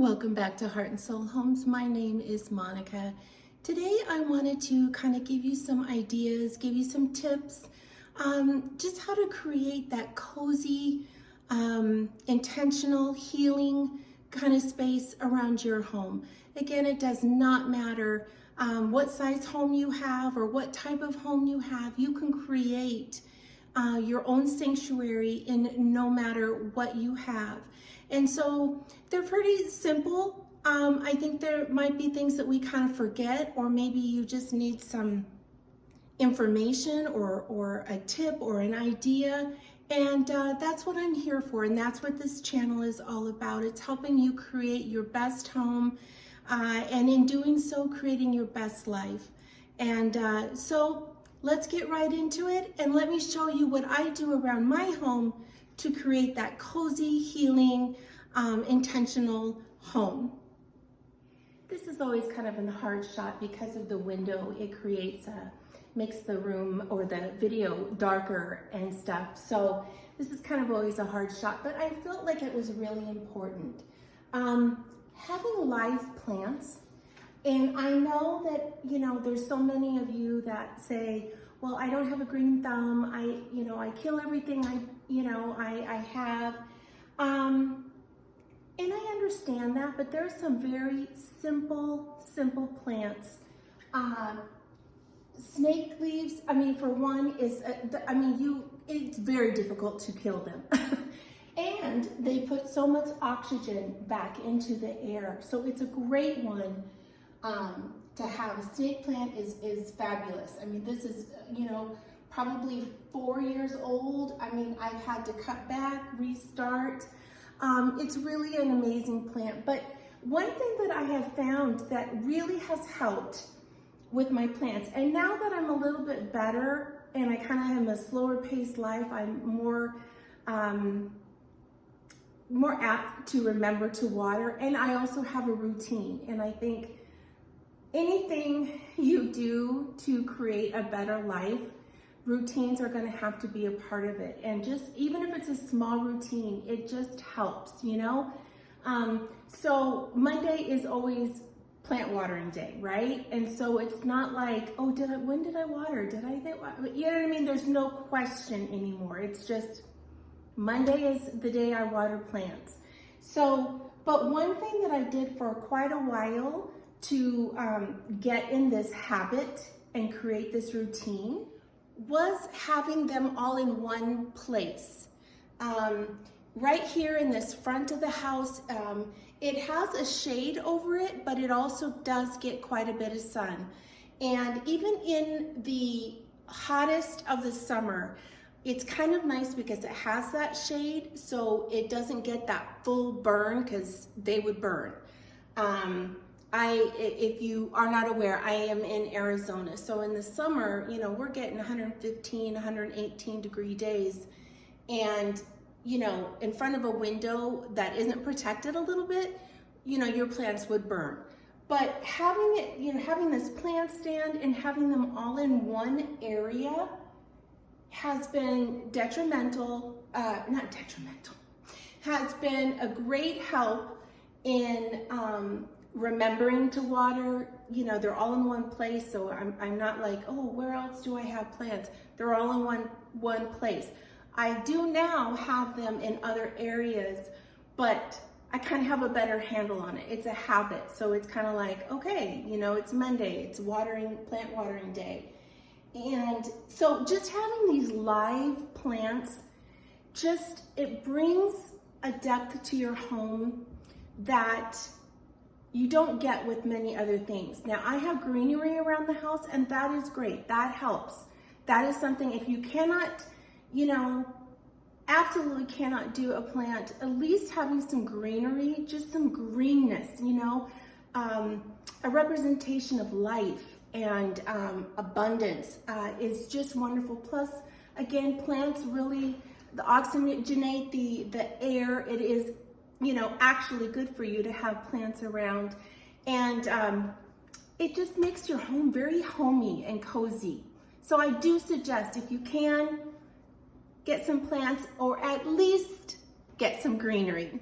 Welcome back to Heart and Soul Homes. My name is Monica. Today I wanted to kind of give you some ideas, give you some tips, just how to create that cozy, intentional healing kind of space around your home. Again, it does not matter what size home you have or what type of home you have. You can create your own sanctuary in no matter what you have. And so they're pretty simple. I think there might be things that we kind of forget, or maybe you just need some information or a tip or an idea. And that's what I'm here for. And that's what this channel is all about. It's helping you create your best home. And in doing so, creating your best life. And so let's get right into it. And let me show you what I do around my home to create that cozy, healing, intentional home. This is always kind of a hard shot because of the window. It makes the room or the video darker and stuff. So this is kind of always a hard shot, but I felt like it was really important. Having live plants, and I know that, there's so many of you that say, well, I don't have a green thumb. I kill everything I have. And I understand that, but there's some very simple plants. Snake leaves, for one, it's very difficult to kill them. And they put so much oxygen back into the air. So it's a great one to have. A snake plant is fabulous. This is, probably 4 years old. I've had to cut back, restart. It's really an amazing plant. But one thing that I have found that really has helped with my plants, and now that I'm a little bit better and I kind of have a slower paced life, I'm more apt to remember to water, and I also have a routine. And I think anything you do to create a better life, routines are going to have to be a part of it. And just even if it's a small routine, it just helps, So Monday is always plant watering day, right? And so it's not like, oh, when did I water? Did I get water? You know what I mean? There's no question anymore. It's just Monday is the day I water plants. So, but one thing that I did for quite a while to get in this habit and create this routine was having them all in one place. Right here in this front of the house, it has a shade over it, but it also does get quite a bit of sun. And even in the hottest of the summer, it's kind of nice because it has that shade, so it doesn't get that full burn, because they would burn. If you are not aware, I am in Arizona. So in the summer, we're getting 115, 118 degree days. And, in front of a window that isn't protected a little bit, your plants would burn. But having it, having this plant stand and having them all in one area has been has been a great help in remembering to water. They're all in one place, so I'm not like, oh, where else do I have plants? They're all in one place. I do now have them in other areas, but I kind of have a better handle on it. It's a habit, so it's kind of like, okay, it's Monday, it's plant watering day. And so just having these live plants, it brings a depth to your home that you don't get with many other things. Now, I have greenery around the house, and that is great. That helps. That is something, if you cannot, absolutely cannot do a plant, at least having some greenery, just some greenness, a representation of life and abundance is just wonderful. Plus, again, plants really oxygenate the air. It is, actually good for you to have plants around. And it just makes your home very homey and cozy. So I do suggest, if you can, get some plants, or at least get some greenery.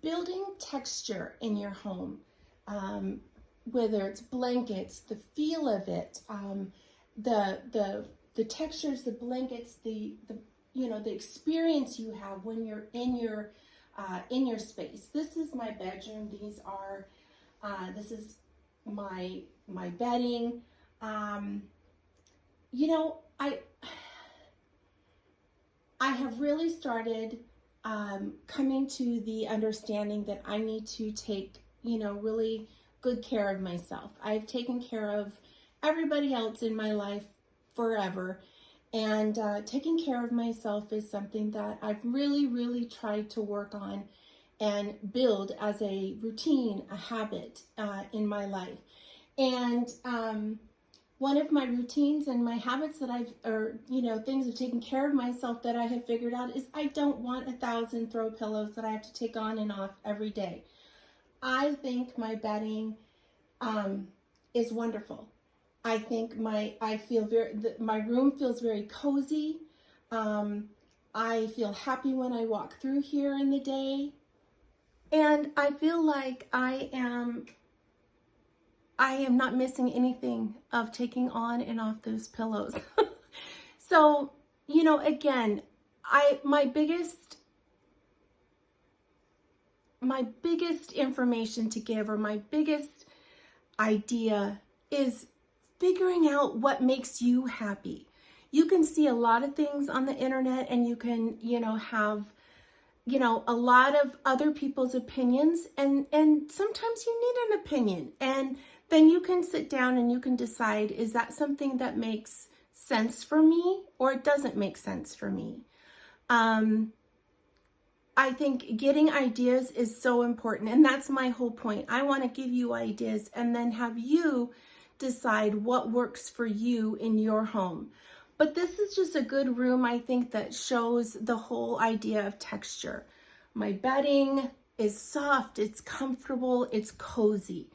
Building texture in your home, um, whether it's blankets, the feel of it, the textures, the blankets, the the experience you have when you're in your space. This is my bedroom. This is my bedding. You know, I have really started coming to the understanding that I need to take, really good care of myself. I've taken care of everybody else in my life forever. And taking care of myself is something that I've really, really tried to work on and build as a routine, a habit in my life. And one of my routines and my habits that things of taking care of myself that I have figured out is I don't want 1,000 throw pillows that I have to take on and off every day. I think my bedding is wonderful. I think my room feels very cozy. I feel happy when I walk through here in the day. And I feel like I am not missing anything of taking on and off those pillows. So, again, my biggest information to give, or my biggest idea, is figuring out what makes you happy. You can see a lot of things on the internet, and you can, have a lot of other people's opinions, and sometimes you need an opinion, and then you can sit down and you can decide, is that something that makes sense for me, or it doesn't make sense for me? I think getting ideas is so important, and that's my whole point. I want to give you ideas and then have you decide what works for you in your home. But this is just a good room, I think, that shows the whole idea of texture. My bedding is soft, it's comfortable, it's cozy.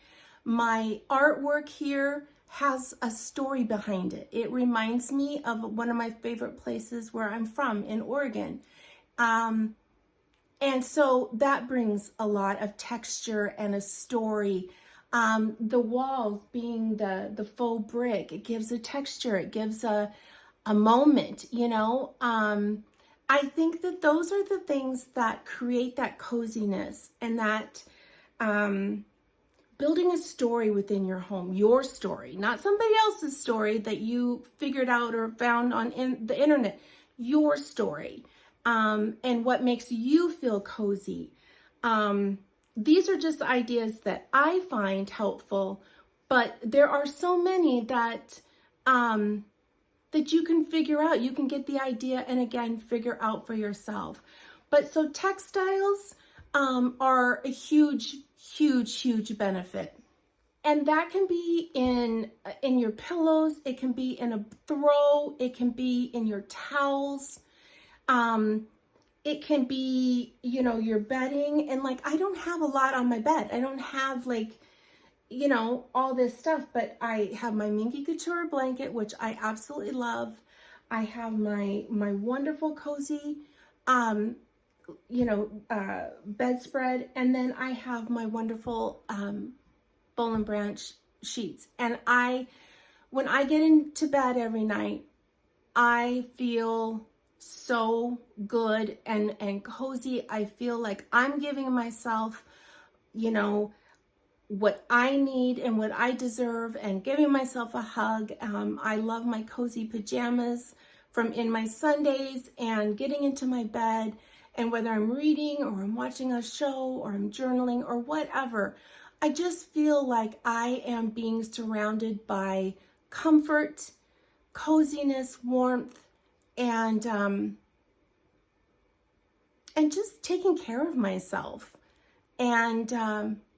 My artwork here has a story behind it. It reminds me of one of my favorite places where I'm from, in Oregon. And so that brings a lot of texture and a story. The walls being the faux brick, it gives a texture, it gives a moment, I think that those are the things that create that coziness, and that building a story within your home, your story, not somebody else's story that you figured out or found on the internet, your story, and what makes you feel cozy. These are just ideas that I find helpful, but there are so many that you can figure out. You can get the idea and, again, figure out for yourself. But so textiles are a huge, huge, huge benefit. And that can be in your pillows, it can be in a throw, it can be in your towels, it can be, your bedding. And I don't have a lot on my bed. I don't have all this stuff, but I have my Minky Couture blanket, which I absolutely love. I have my wonderful cozy, bedspread, and then I have my wonderful Boll and Branch sheets. And when I get into bed every night, I feel so good and cozy. I feel like I'm giving myself, what I need and what I deserve, and giving myself a hug. I love my cozy pajamas from in my Sundays, and getting into my bed, and whether I'm reading or I'm watching a show or I'm journaling or whatever, I just feel like I am being surrounded by comfort, coziness, warmth, and just taking care of myself. And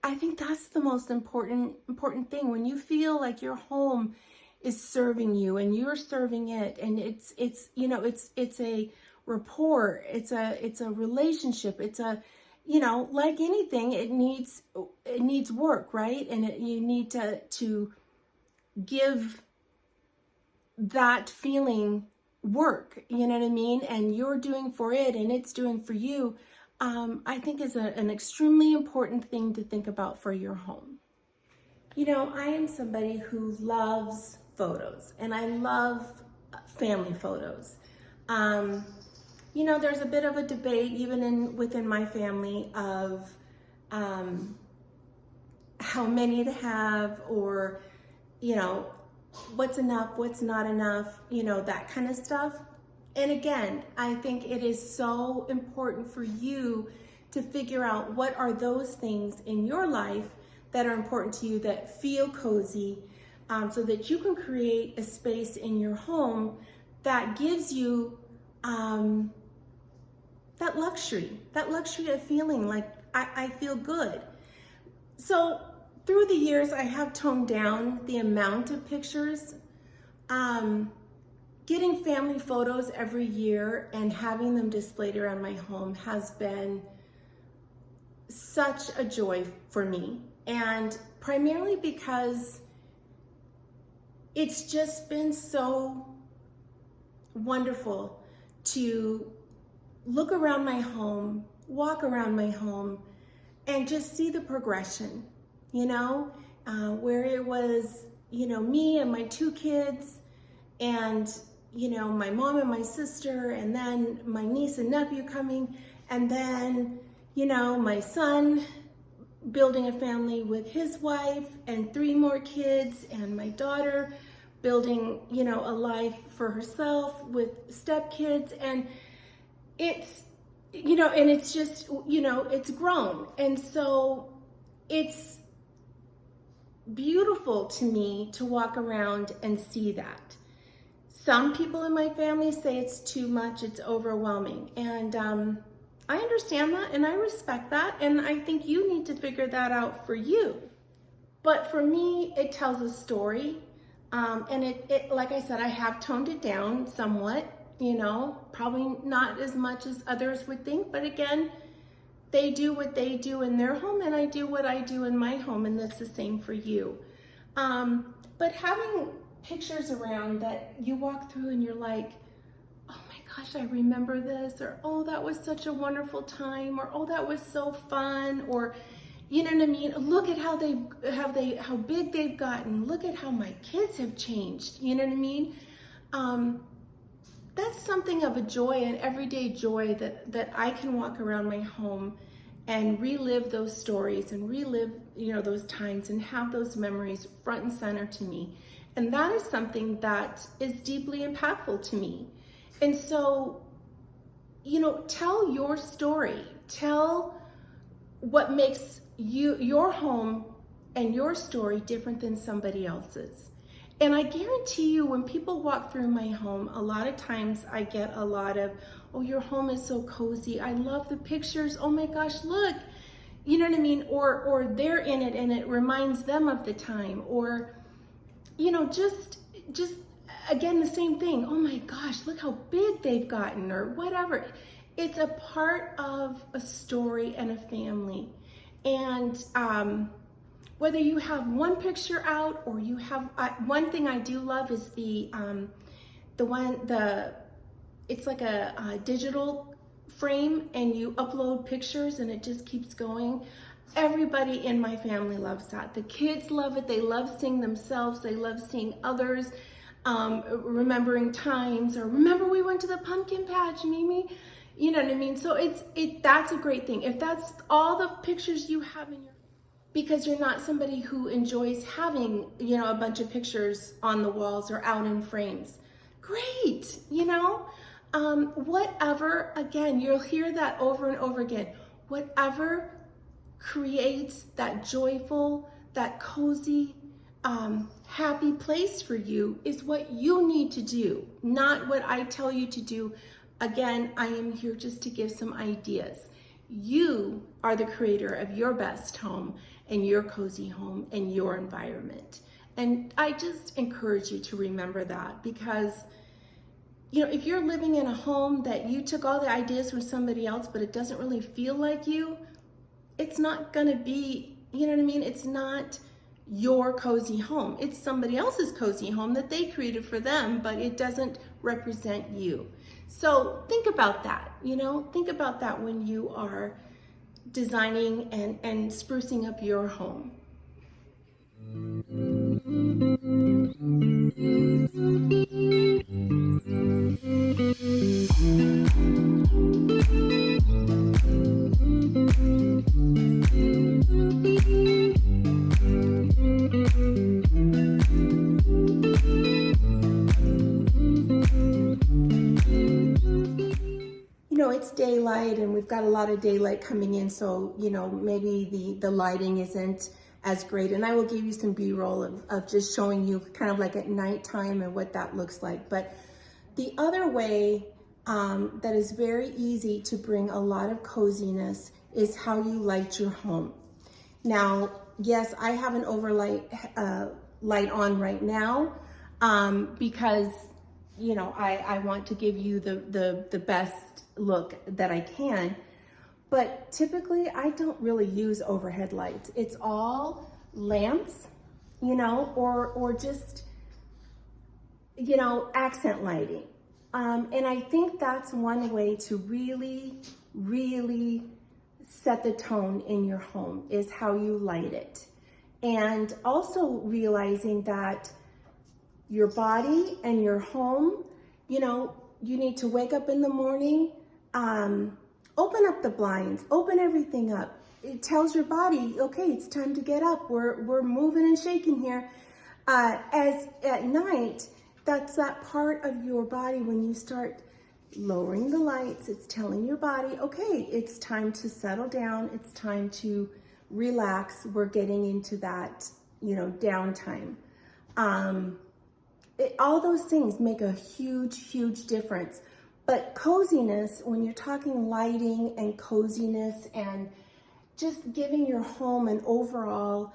I think that's the most important thing. When you feel like your home is serving you and you're serving it, and it's a rapport, it's a relationship, it's a, like anything, it needs work, right? And you need to give that feeling work, you know what I mean? And you're doing for it and it's doing for you, I think is an extremely important thing to think about for your home. You know, I am somebody who loves photos and I love family photos. You know, there's a bit of a debate even within my family of how many to have, or, you know, what's enough, what's not enough, you know, that kind of stuff. And again, I think it is so important for you to figure out what are those things in your life that are important to you, that feel cozy, so that you can create a space in your home that gives you that luxury of feeling like I feel good. So through the years, I have toned down the amount of pictures. Getting family photos every year and having them displayed around my home has been such a joy for me. And primarily because it's just been so wonderful to look around my home, walk around my home, and just see the progression, you know, where it was, you know, me and my 2 kids and, you know, my mom and my sister, and then my niece and nephew coming, and then, you know, my son building a family with his wife and 3 more kids, and my daughter building, you know, a life for herself with stepkids. And it's, you know, and it's just, you know, it's grown. And so it's beautiful to me to walk around and see that. Some people in my family say it's too much, it's overwhelming. And I understand that and I respect that. And I think you need to figure that out for you. But for me, it tells a story. And it, like I said, I have toned it down somewhat, you know, probably not as much as others would think. But again, they do what they do in their home and I do what I do in my home, and that's the same for you. But having pictures around that you walk through and you're like, oh my gosh, I remember this, or oh, that was such a wonderful time, or oh, that was so fun, or you know what I mean? Look at how how big they've gotten. Look at how my kids have changed. You know what I mean? That's something of a joy, an everyday joy that I can walk around my home and relive those stories and relive, you know, those times and have those memories front and center to me. And that is something that is deeply impactful to me. And so, you know, tell your story. Tell what makes your home and your story different than somebody else's. And I guarantee you, when people walk through my home, a lot of times I get a lot of, oh, your home is so cozy. I love the pictures. Oh my gosh, look. You know what I mean? Or they're in it and it reminds them of the time. Or, you know, just again, the same thing. Oh my gosh, look how big they've gotten, or whatever. It's a part of a story and a family. And whether you have one picture out or you have, one thing I do love is it's like a digital frame and you upload pictures and it just keeps going. Everybody in my family loves that. The kids love it. They love seeing themselves. They love seeing others, remembering times, or remember we went to the pumpkin patch, Mimi? You know what I mean? So that's a great thing. If that's all the pictures you have in your, because you're not somebody who enjoys having, you know, a bunch of pictures on the walls or out in frames, great, you know? Whatever, again, you'll hear that over and over again. Whatever creates that joyful, that cozy, happy place for you is what you need to do, not what I tell you to do. Again, I am here just to give some ideas. You are the creator of your best home and your cozy home and your environment. And I just encourage you to remember that, because you know, if you're living in a home that you took all the ideas from somebody else, but it doesn't really feel like you, it's not gonna be, you know what I mean? It's not your cozy home. It's somebody else's cozy home that they created for them, but it doesn't represent you. So think about that, think about that when you are designing and sprucing up your home. It's daylight and we've got a lot of daylight coming in, so maybe the lighting isn't as great, and I will give you some b-roll of just showing you kind of like at nighttime and what that looks like. But the other way that is very easy to bring a lot of coziness is how you light your home. Now, yes, I have an overlight light on right now because I want to give you the best look that I can. But typically I don't really use overhead lights. It's all lamps, or just, accent lighting. And I think that's one way to really, really set the tone in your home, is how you light it. And also realizing that your body and your home, you need to wake up in the morning, open up the blinds, open everything up. It tells your body, okay, it's time to get up. We're moving and shaking here. As at night, that's that part of your body when you start lowering the lights, it's telling your body, okay, it's time to settle down. It's time to relax. We're getting into that, downtime. All those things make a huge, huge difference. But coziness, when you're talking lighting and coziness and just giving your home an overall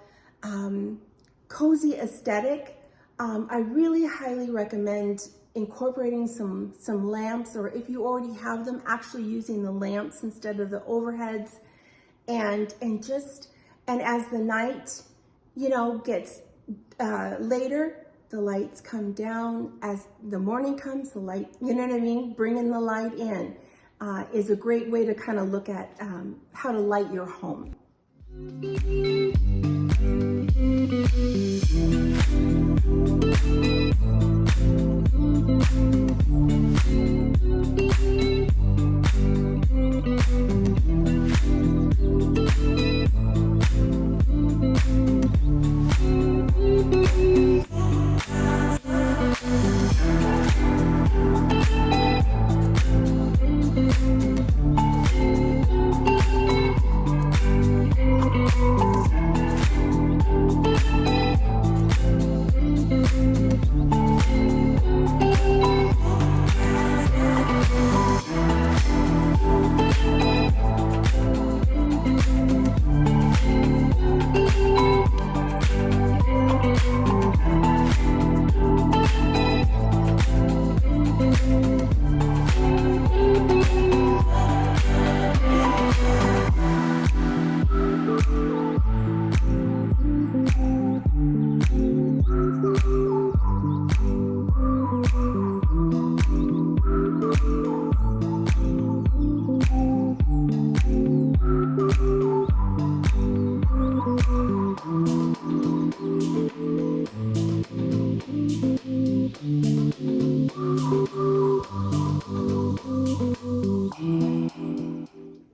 cozy aesthetic, I really highly recommend incorporating some lamps, or if you already have them, actually using the lamps instead of the overheads. And as the night, gets later, the lights come down. As the morning comes, the light, bringing the light in is a great way to kind of look at how to light your home.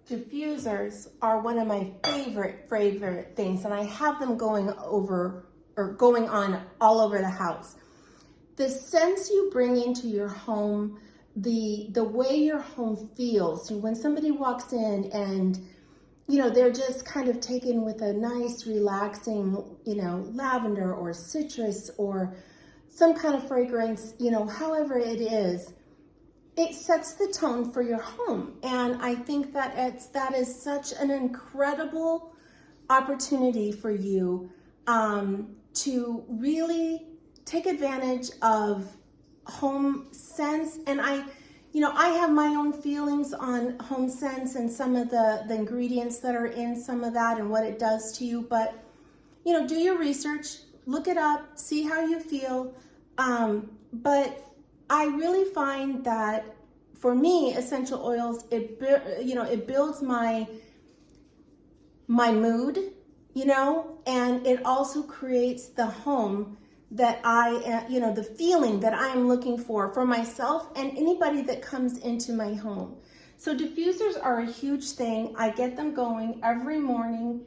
Diffusers are one of my favorite things, and I have them going on all over the house. The sense you bring into your home, the way your home feels when somebody walks in and they're just kind of taken with a nice relaxing lavender or citrus or some kind of fragrance, however it is, it sets the tone for your home. And I think that that is such an incredible opportunity for you to really take advantage of home scents. And I have my own feelings on home scents and some of the ingredients that are in some of that and what it does to you. But do your research, look it up, see how you feel. But I really find that for me, essential oils, it builds my mood, and it also creates the home that the feeling that I'm looking for myself and anybody that comes into my home. So diffusers are a huge thing. I get them going every morning.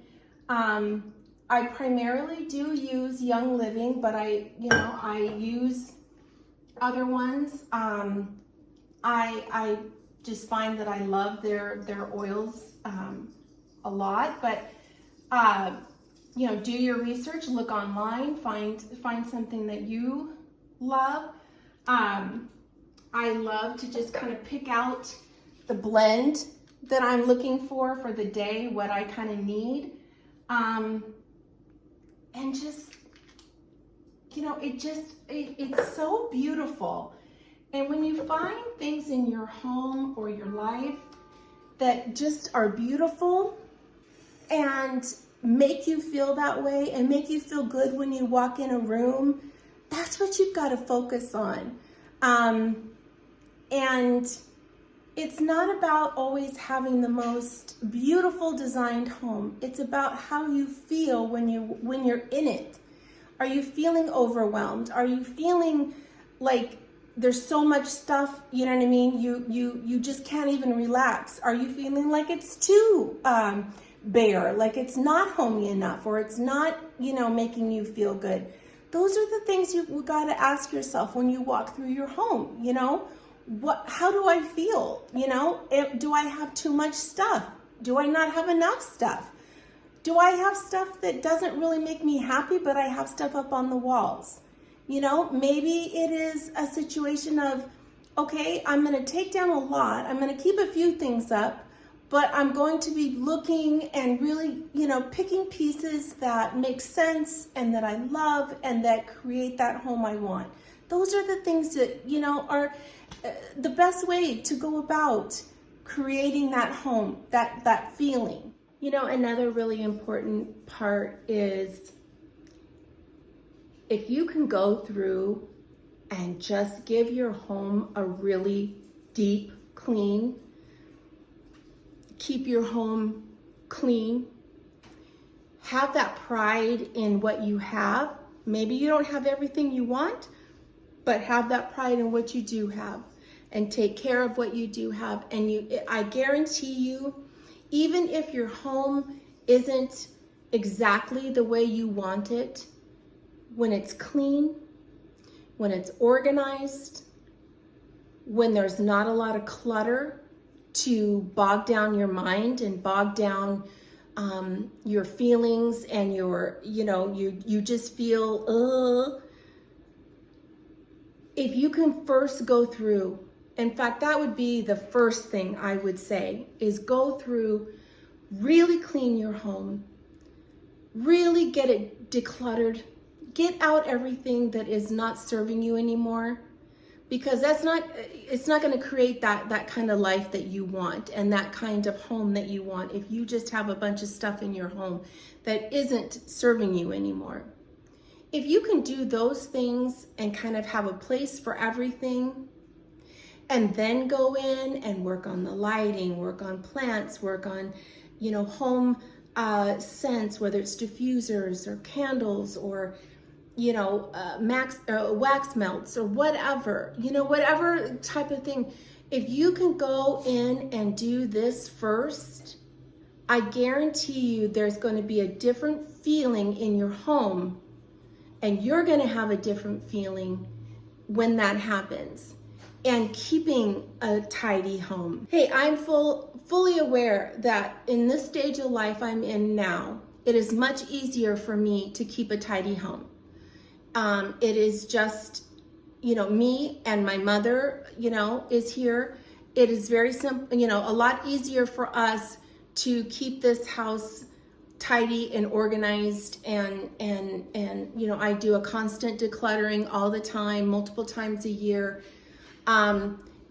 I primarily do use Young Living, but I use other ones. I just find that I love their oils a lot, but do your research, look online, find something that you love. I love to just kind of pick out the blend that I'm looking for the day, what I kind of need. And just, it's so beautiful. And when you find things in your home or your life that just are beautiful and make you feel that way and make you feel good when you walk in a room, that's what you've got to focus on. And it's not about always having the most beautiful designed home. It's about how you feel when you're in it. Are you feeling overwhelmed? Are you feeling like there's so much stuff, you know what I mean? You just can't even relax. Are you feeling like it's too bare, like it's not homey enough, or it's not, making you feel good? Those are the things you got to ask yourself when you walk through your home. How do I feel? Do I have too much stuff? Do I not have enough stuff? Do I have stuff that doesn't really make me happy, but I have stuff up on the walls? Maybe it is a situation of, okay, I'm going to take down a lot. I'm going to keep a few things up, but I'm going to be looking and really, picking pieces that make sense and that I love and that create that home I want. Those are the things that, are the best way to go about creating that home, that feeling. Another really important part is if you can go through and just give your home a really deep clean, keep your home clean, have that pride in what you have. Maybe you don't have everything you want, but have that pride in what you do have and take care of what you do have. And I guarantee you, even if your home isn't exactly the way you want it, when it's clean, when it's organized, when there's not a lot of clutter to bog down your mind and bog down your feelings and you just feel, if you can first go through, in fact, that would be the first thing I would say, is go through, really clean your home, really get it decluttered, get out everything that is not serving you anymore, because it's not going to create that kind of life that you want and that kind of home that you want if you just have a bunch of stuff in your home that isn't serving you anymore. If you can do those things and kind of have a place for everything, and then go in and work on the lighting, work on plants, work on, home scents, whether it's diffusers or candles or, wax melts or whatever, whatever type of thing. If you can go in and do this first, I guarantee you there's going to be a different feeling in your home, and you're going to have a different feeling when that happens. And keeping a tidy home. Hey, I'm fully aware that in this stage of life I'm in now, it is much easier for me to keep a tidy home. It is just, me and my mother, is here. It is very simple, a lot easier for us to keep this house tidy and organized, and I do a constant decluttering all the time, multiple times a year.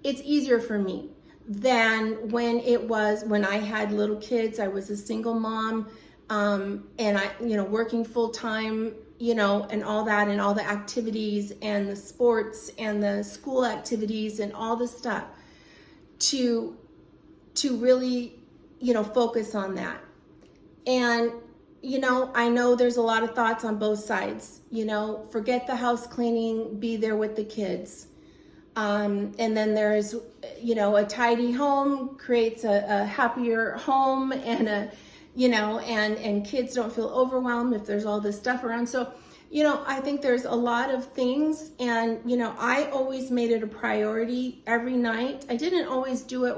It's easier for me than when I had little kids. I was a single mom. And I, working full time, and all that, and all the activities and the sports and the school activities and all the stuff to really, focus on that. And, I know there's a lot of thoughts on both sides, forget the house cleaning, be there with the kids. And then there's, a tidy home creates a happier home, and and kids don't feel overwhelmed if there's all this stuff around. So, I think there's a lot of things, and, I always made it a priority every night. I didn't always do it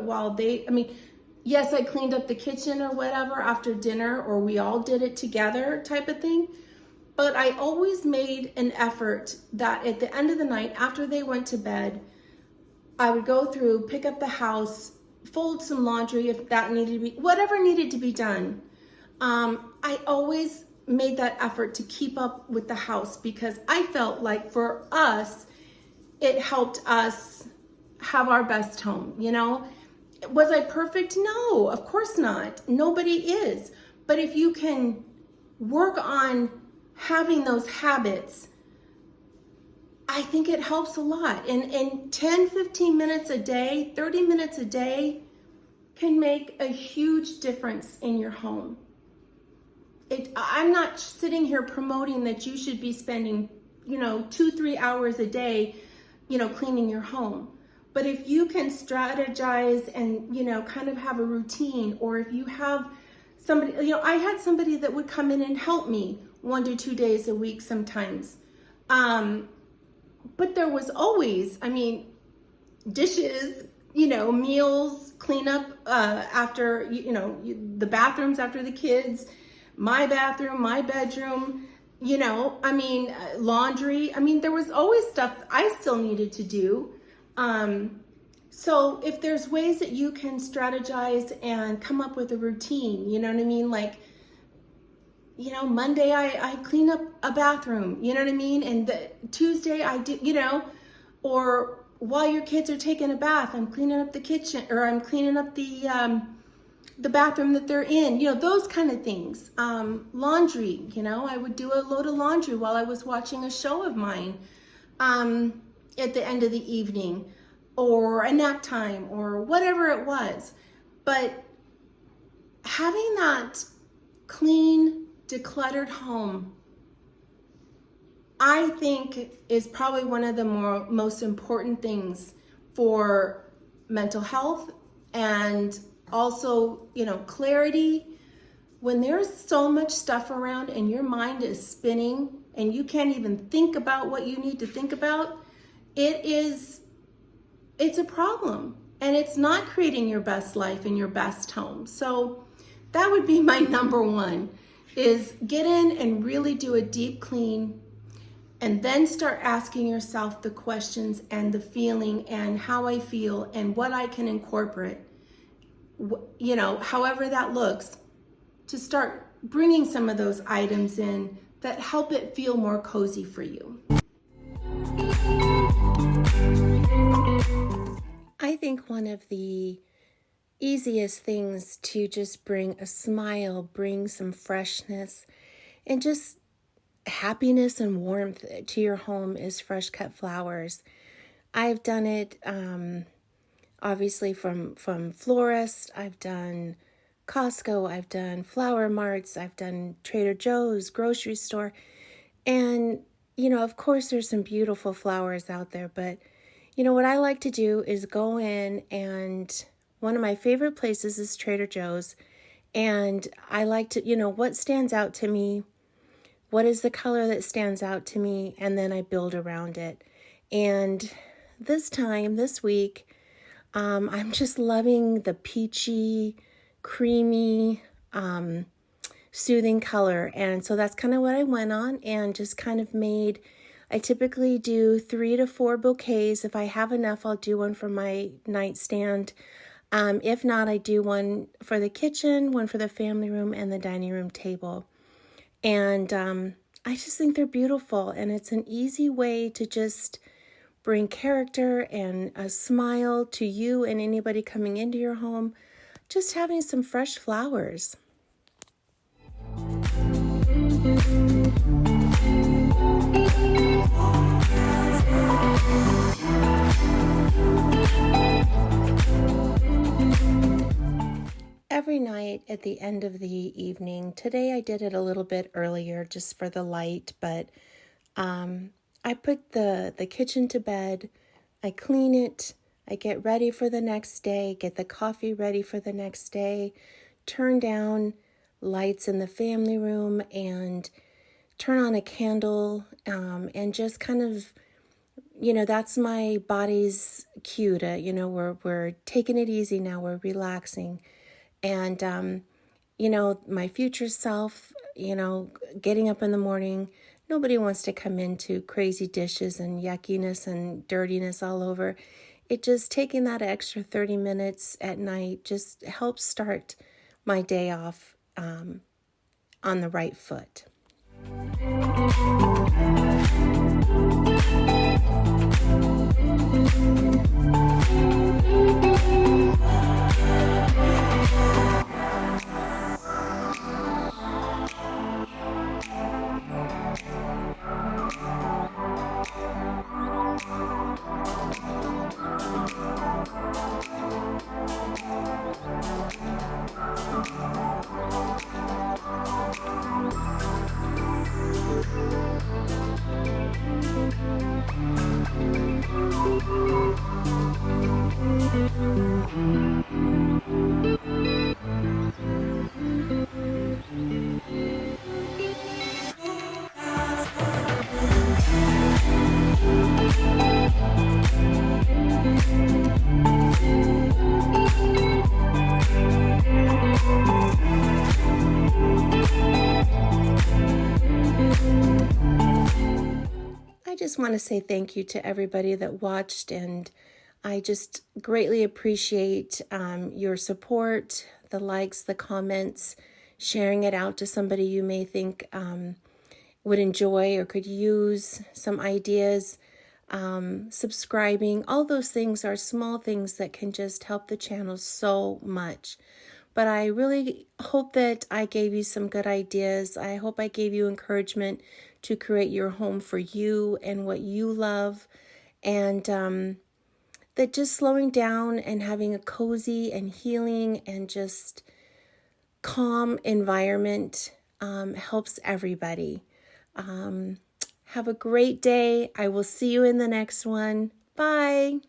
yes, I cleaned up the kitchen or whatever after dinner, or we all did it together type of thing. But I always made an effort that at the end of the night, after they went to bed, I would go through, pick up the house, fold some laundry if that needed to be, whatever needed to be done. I always made that effort to keep up with the house, because I felt like for us, it helped us have our best home, Was I perfect? No, of course not. Nobody is. But if you can work on having those habits, I think it helps a lot. And 10, 15 minutes a day, 30 minutes a day can make a huge difference in your home. I'm not sitting here promoting that you should be spending, 2-3 hours a day, cleaning your home. But if you can strategize and, kind of have a routine, or if you have somebody, I had somebody that would come in and help me 1 to 2 days a week sometimes. But there was always, dishes, meals, cleanup after, the bathrooms after the kids, my bathroom, my bedroom, laundry. There was always stuff I still needed to do. So if there's ways that you can strategize and come up with a routine, like, Monday I clean up a bathroom, and Tuesday I do, or while your kids are taking a bath, I'm cleaning up the kitchen, or I'm cleaning up the bathroom that they're in, those kind of things. Laundry, I would do a load of laundry while I was watching a show of mine at the end of the evening, or a nap time, or whatever it was. But having that clean, decluttered home, I think, is probably one of the most important things for mental health, and also, clarity. When there's so much stuff around and your mind is spinning and you can't even think about what you need to think about, it's a problem, and it's not creating your best life and your best home. So that would be my number one, is get in and really do a deep clean, and then start asking yourself the questions and the feeling and how I feel and what I can incorporate, however that looks, to start bringing some of those items in that help it feel more cozy for you. I think one of the easiest things to just bring a smile, bring some freshness, and just happiness and warmth to your home is fresh cut flowers. I've done it obviously from florists. I've done Costco, I've done flower marts, I've done Trader Joe's, grocery store. And, of course there's some beautiful flowers out there, but what I like to do is go in, and one of my favorite places is Trader Joe's. And I like to, what stands out to me, what is the color that stands out to me, and then I build around it. And this week, I'm just loving the peachy, creamy, soothing color. And so that's kind of what I went on, and just kind of made, I typically do 3 to 4 bouquets. If I have enough, I'll do one for my nightstand. If not, I do one for the kitchen, one for the family room, and the dining room table. And I just think they're beautiful, and it's an easy way to just bring character and a smile to you and anybody coming into your home, just having some fresh flowers. Every night at the end of the evening, today I did it a little bit earlier just for the light, but I put the kitchen to bed, I clean it, I get ready for the next day, get the coffee ready for the next day, turn down lights in the family room and turn on a candle, and just kind of, that's my body's cue to, we're taking it easy now, we're relaxing. And, my future self, getting up in the morning, nobody wants to come into crazy dishes and yuckiness and dirtiness all over. It just taking that extra 30 minutes at night just helps start my day off on the right foot. I just want to say thank you to everybody that watched, and I just greatly appreciate your support, the likes, the comments, sharing it out to somebody you may think would enjoy or could use some ideas, subscribing. All those things are small things that can just help the channel so much. But I really hope that I gave you some good ideas. I hope I gave you encouragement to create your home for you and what you love. And that just slowing down and having a cozy and healing and just calm environment helps everybody. Have a great day. I will see you in the next one. Bye.